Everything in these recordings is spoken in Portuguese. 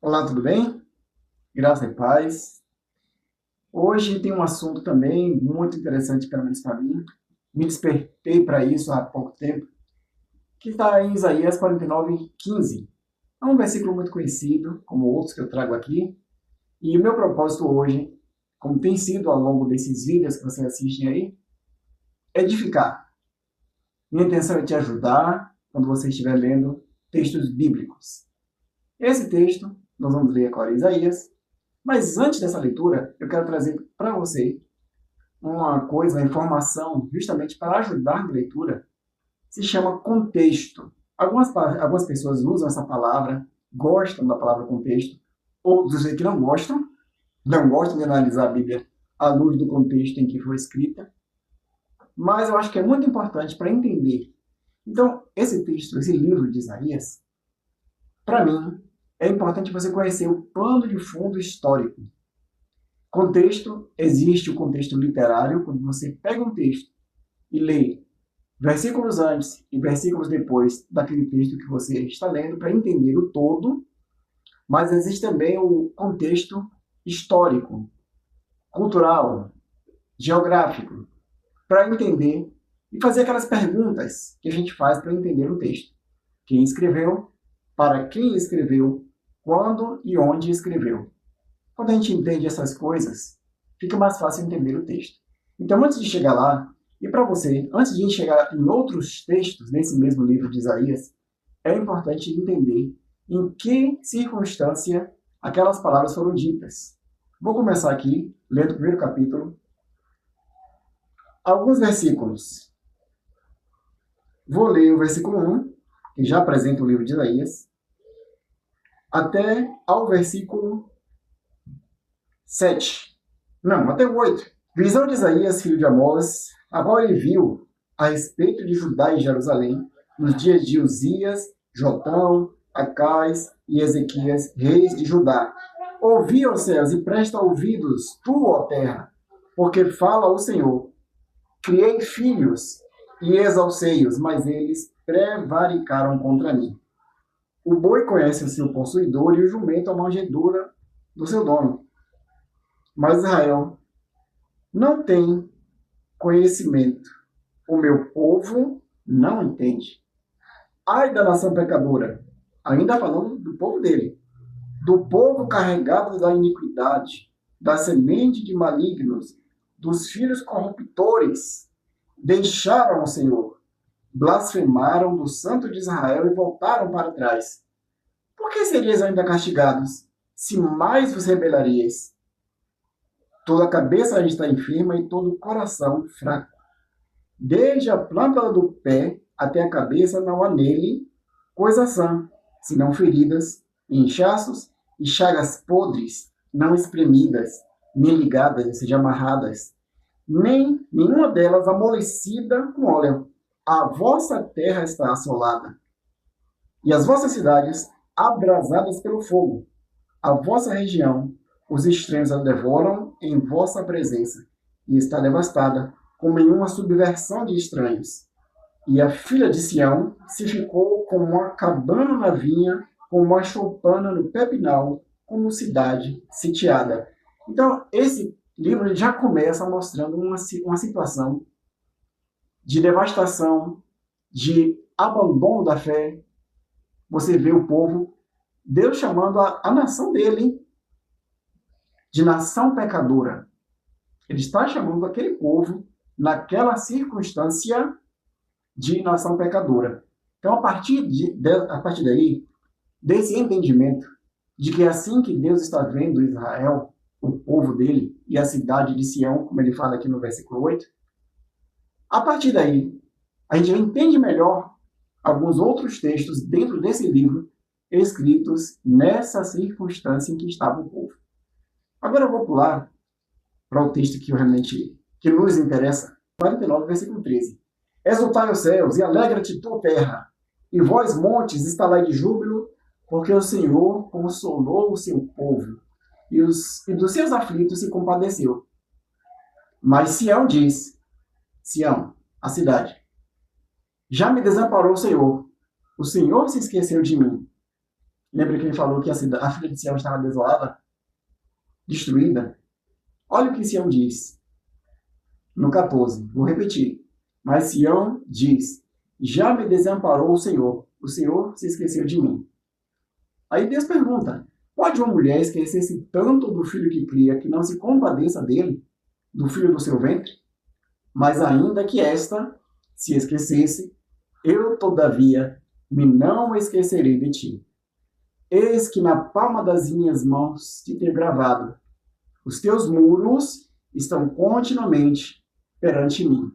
Olá, tudo bem? Graça e paz. Hoje tem um assunto também muito interessante, pelo menos para mim. Me despertei para isso há pouco tempo, que está em Isaías 49:15. É um versículo muito conhecido, como outros que eu trago aqui. E o meu propósito hoje, como tem sido ao longo desses vídeos que você assiste aí, é edificar. Minha intenção é te ajudar quando você estiver lendo textos bíblicos. Esse texto, nós vamos ler agora Isaías. Mas antes dessa leitura, eu quero trazer para você uma coisa, uma informação, justamente para ajudar na leitura, se chama contexto. Algumas pessoas usam essa palavra, gostam da palavra contexto, outros que não gostam de analisar a Bíblia à luz do contexto em que foi escrita, mas eu acho que é muito importante para entender. Então, esse texto, esse livro de Isaías, para mim, é importante você conhecer o plano de fundo histórico. Contexto, existe o contexto literário, quando você pega um texto e lê versículos antes e versículos depois daquele texto que você está lendo para entender o todo, mas existe também o contexto histórico, cultural, geográfico, para entender e fazer aquelas perguntas que a gente faz para entender o texto. Quem escreveu, para quem escreveu, quando e onde escreveu. Quando a gente entende essas coisas, fica mais fácil entender o texto. Então, antes de chegar lá, e para você, antes de chegar em outros textos nesse mesmo livro de Isaías, é importante entender em que circunstância aquelas palavras foram ditas. Vou começar aqui, lendo o primeiro capítulo, alguns versículos. Vou ler o versículo 1, que já apresenta o livro de Isaías, até ao versículo 7. Não, até o 8. Visão de Isaías, filho de Amós, a qual ele viu a respeito de Judá e Jerusalém, nos dias de Uzias, Jotão, Acais e Ezequias, reis de Judá. Ouvi, ó céus, e presta ouvidos, tu, ó terra, porque fala o Senhor. Criei filhos e exalcei-os, mas eles prevaricaram contra mim. O boi conhece o seu possuidor e o jumento a manjedoura do seu dono. Mas Israel não tem conhecimento. O meu povo não entende. Ai da nação pecadora, ainda falando do povo dele, do povo carregado da iniquidade, da semente de malignos, dos filhos corruptores, deixaram o Senhor, blasfemaram do Santo de Israel e voltaram para trás. Por que serias ainda castigados, se mais vos rebelarias? Toda a cabeça está enferma e todo o coração fraco. Desde a planta do pé até a cabeça não há nele coisa sã, senão feridas, inchaços e chagas podres, não espremidas, nem ligadas, ou seja, amarradas, nem nenhuma delas amolecida com óleo. A vossa terra está assolada, e as vossas cidades abrasadas pelo fogo. A vossa região, os estranhos a devoram em vossa presença, e está devastada, como em uma subversão de estranhos. E a filha de Sião se ficou como uma cabana na vinha, como uma choupana no pepinal, como cidade sitiada. Então, esse livro já começa mostrando uma situação de devastação, de abandono da fé. Você vê o povo, Deus chamando a nação dele de nação pecadora. Ele está chamando aquele povo, naquela circunstância, de nação pecadora. Então, a partir daí, desse entendimento de que assim que Deus está vendo Israel, o povo dele, e a cidade de Sião, como ele fala aqui no versículo 8, a partir daí, a gente entende melhor alguns outros textos dentro desse livro, escritos nessa circunstância em que estava o povo. Agora eu vou pular para o texto que nos interessa, 49, versículo 13. Exultai os céus e alegra-te tua terra, e vós, montes, estalai de júbilo, porque o Senhor consolou o seu povo, e dos seus aflitos se compadeceu. Mas Sião diz, Sião, a cidade, já me desamparou o Senhor se esqueceu de mim. Lembra que ele falou que a filha de Sião estava desolada, destruída? Olha o que Sião diz no 14, vou repetir. Mas Sião diz, já me desamparou o Senhor se esqueceu de mim. Aí Deus pergunta, pode uma mulher esquecer-se tanto do filho que cria, que não se compadeça dele, do filho do seu ventre? Mas ainda que esta se esquecesse, eu, todavia, me não esquecerei de ti. Eis que na palma das minhas mãos te tenho gravado. Os teus muros estão continuamente perante mim.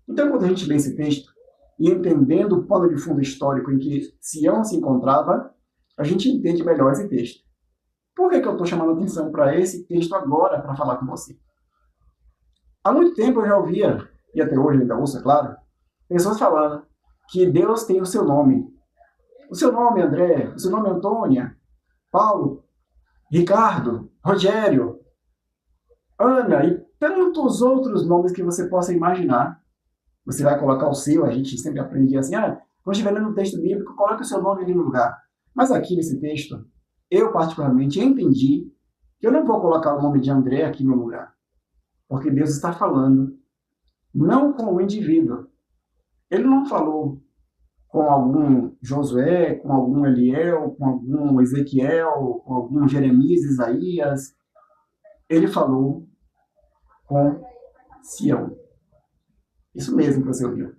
Então, quando a gente lê esse texto, e entendendo o pano de fundo histórico em que Sião se encontrava, a gente entende melhor esse texto. Por que eu estou chamando a atenção para esse texto agora, para falar com você? Há muito tempo eu já ouvia, e até hoje ainda ouço, é claro, pessoas falando que Deus tem o seu nome. O seu nome, André, o seu nome, Antônia, Paulo, Ricardo, Rogério, Ana e tantos outros nomes que você possa imaginar. Você vai colocar o seu, a gente sempre aprende assim, quando estiver lendo um texto bíblico, coloque o seu nome ali no lugar. Mas aqui nesse texto, eu particularmente entendi que eu não vou colocar o nome de André aqui no lugar. Porque Deus está falando não com o indivíduo. Ele não falou com algum Josué, com algum Eliel, com algum Ezequiel, com algum Jeremias, Isaías. Ele falou com Sião. Isso mesmo que você ouviu.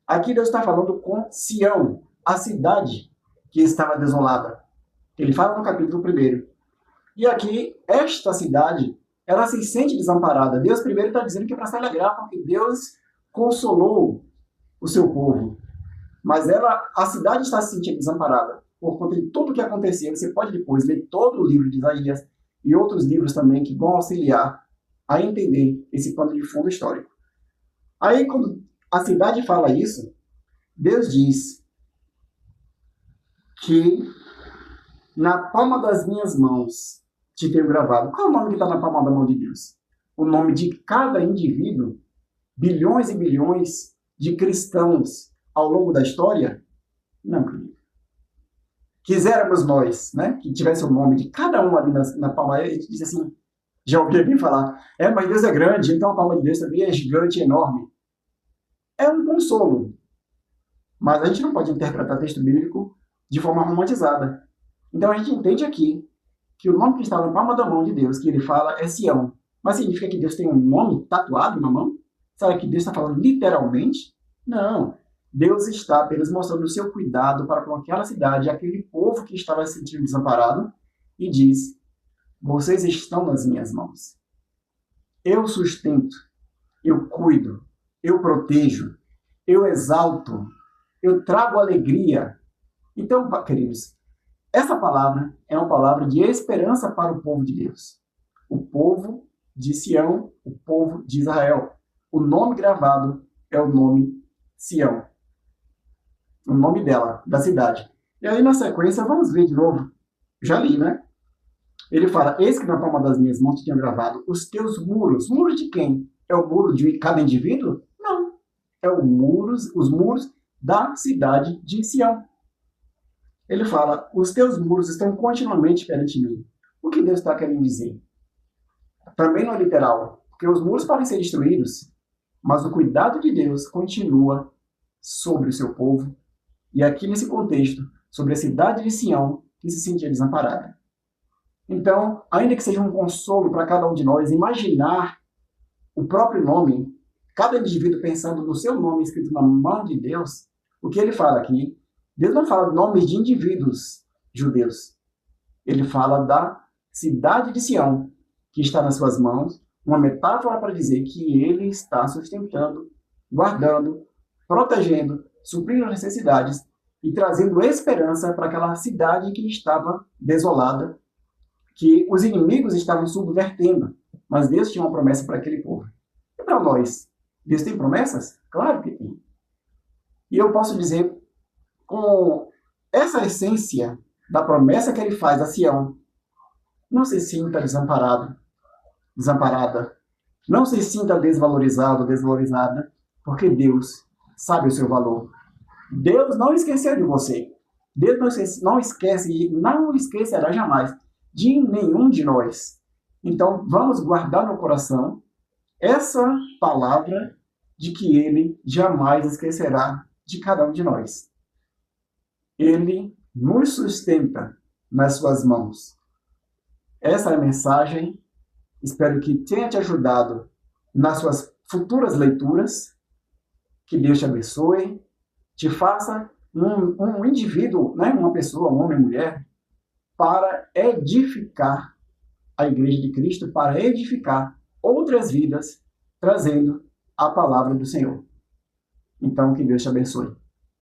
Aqui Deus está falando com Sião, a cidade que estava desolada. Ele fala no capítulo 1. E aqui, esta cidade, ela se sente desamparada. Deus primeiro está dizendo que é para se alegrar, porque Deus consolou o seu povo. Mas a cidade está se sentindo desamparada por conta de tudo o que aconteceu. Você pode depois ler todo o livro de Isaías e outros livros também que vão auxiliar a entender esse pano de fundo histórico. Aí, quando a cidade fala isso, Deus diz que na palma das minhas mãos te tenho gravado. Qual é o nome que está na palma da mão de Deus? O nome de cada indivíduo, bilhões e bilhões de cristãos ao longo da história? Não, querido. Quiséramos nós, né, que tivesse o nome de cada um ali na palma, a gente diz assim, já ouvi alguém falar, mas Deus é grande, então a palma de Deus também é gigante, enorme. É um consolo. Mas a gente não pode interpretar texto bíblico de forma romantizada. Então a gente entende aqui que o nome que está na palma da mão de Deus, que ele fala, é Sião. Mas significa que Deus tem um nome tatuado na mão? Sabe que Deus está falando literalmente? Não. Deus está apenas mostrando o seu cuidado para com aquela cidade, aquele povo que estava se sentindo desamparado, e diz, vocês estão nas minhas mãos. Eu sustento, eu cuido, eu protejo, eu exalto, eu trago alegria. Então, queridos, essa palavra é uma palavra de esperança para o povo de Deus. O povo de Sião, o povo de Israel. O nome gravado é o nome Sião. O nome dela, da cidade. E aí, na sequência, vamos ver de novo. Já li, né? Ele fala, eis que na palma das minhas mãos te tenho gravado os teus muros. Muros de quem? É o muro de cada indivíduo? Não. É os muros da cidade de Sião. Ele fala, os teus muros estão continuamente perante mim. O que Deus está querendo dizer? Também não é literal, porque os muros podem ser destruídos, mas o cuidado de Deus continua sobre o seu povo, e aqui nesse contexto, sobre a cidade de Sião, que se sentia desamparada. Então, ainda que seja um consolo para cada um de nós, imaginar o próprio nome, cada indivíduo pensando no seu nome escrito na mão de Deus, o que ele fala aqui? Deus não fala nomes de indivíduos judeus. Ele fala da cidade de Sião, que está nas suas mãos, uma metáfora para dizer que ele está sustentando, guardando, protegendo, suprindo as necessidades e trazendo esperança para aquela cidade que estava desolada, que os inimigos estavam subvertendo. Mas Deus tinha uma promessa para aquele povo. E para nós, Deus tem promessas? Claro que tem. E eu posso dizer, com essa essência da promessa que ele faz a Sião, não se sinta desamparado, desamparada. Não se sinta desvalorizado, desvalorizada, porque Deus sabe o seu valor. Deus não esqueceu de você. Deus não esquece e não esquecerá jamais de nenhum de nós. Então, vamos guardar no coração essa palavra de que Ele jamais esquecerá de cada um de nós. Ele nos sustenta nas suas mãos. Essa é a mensagem. Espero que tenha te ajudado nas suas futuras leituras. Que Deus te abençoe, te faça um indivíduo, né, uma pessoa, um homem, mulher, para edificar a Igreja de Cristo, para edificar outras vidas, trazendo a palavra do Senhor. Então, que Deus te abençoe.